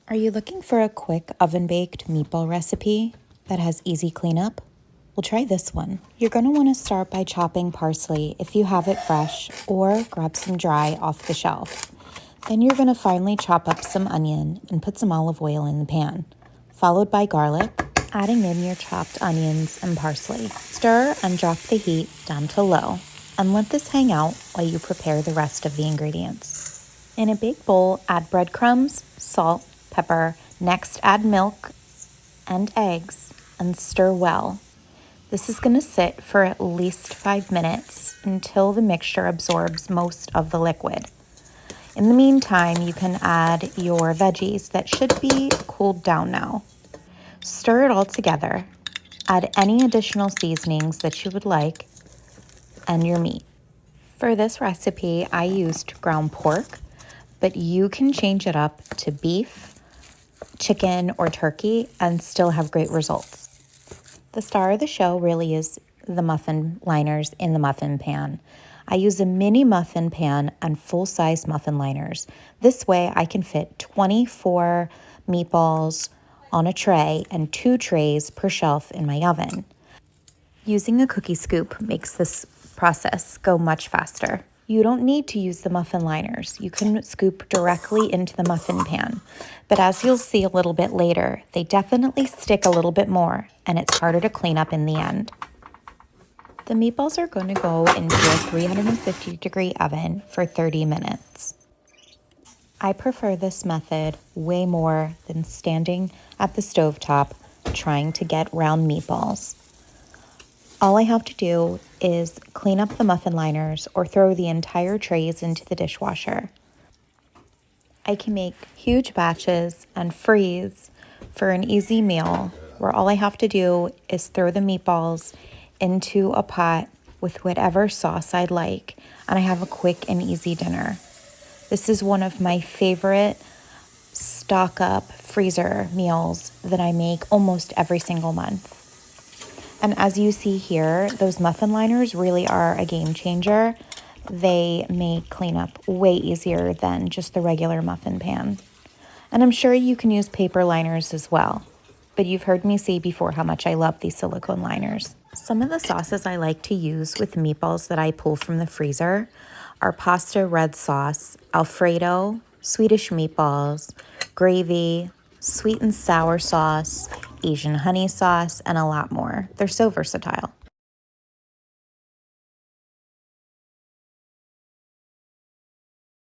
Are you looking for a quick oven-baked meatball recipe that has easy cleanup? Well, try this one. You're going to want to start by chopping parsley if you have it fresh, or grab some dry off the shelf. Then you're going to finely chop up some onion and put some olive oil in the pan, followed by garlic, adding in your chopped onions and parsley. Stir and drop the heat down to low, and let this hang out while you prepare the rest of the ingredients. In a big bowl, add breadcrumbs, salt, pepper. Next, add milk and eggs and stir well. This is going to sit for at least 5 minutes until the mixture absorbs most of the liquid. In the meantime, you can add your veggies that should be cooled down now. Stir it all together. Add any additional seasonings that you would like and your meat. For this recipe, I used ground pork, but you can change it up to beef, chicken, or turkey and still have great results. The star of the show really is the muffin liners in the muffin pan. I use a mini muffin pan and full-size muffin liners. This way I can fit 24 meatballs on a tray and 2 trays per shelf in my oven. Using a cookie scoop makes this process go much faster. You don't need to use the muffin liners. You can scoop directly into the muffin pan. But as you'll see a little bit later, they definitely stick a little bit more, and it's harder to clean up in the end. The meatballs are going to go into a 350-degree oven for 30 minutes. I prefer this method way more than standing at the stovetop trying to get round meatballs. All I have to do is clean up the muffin liners or throw the entire trays into the dishwasher. I can make huge batches and freeze for an easy meal where all I have to do is throw the meatballs into a pot with whatever sauce I'd like, and I have a quick and easy dinner. This is one of my favorite stock up freezer meals that I make almost every single month. And as you see here, those muffin liners really are a game changer. They make cleanup way easier than just the regular muffin pan. And I'm sure you can use paper liners as well, but you've heard me say before how much I love these silicone liners. Some of the sauces I like to use with meatballs that I pull from the freezer are pasta red sauce, Alfredo, Swedish meatballs, gravy, sweet and sour sauce, Asian honey sauce, and a lot more. They're so versatile.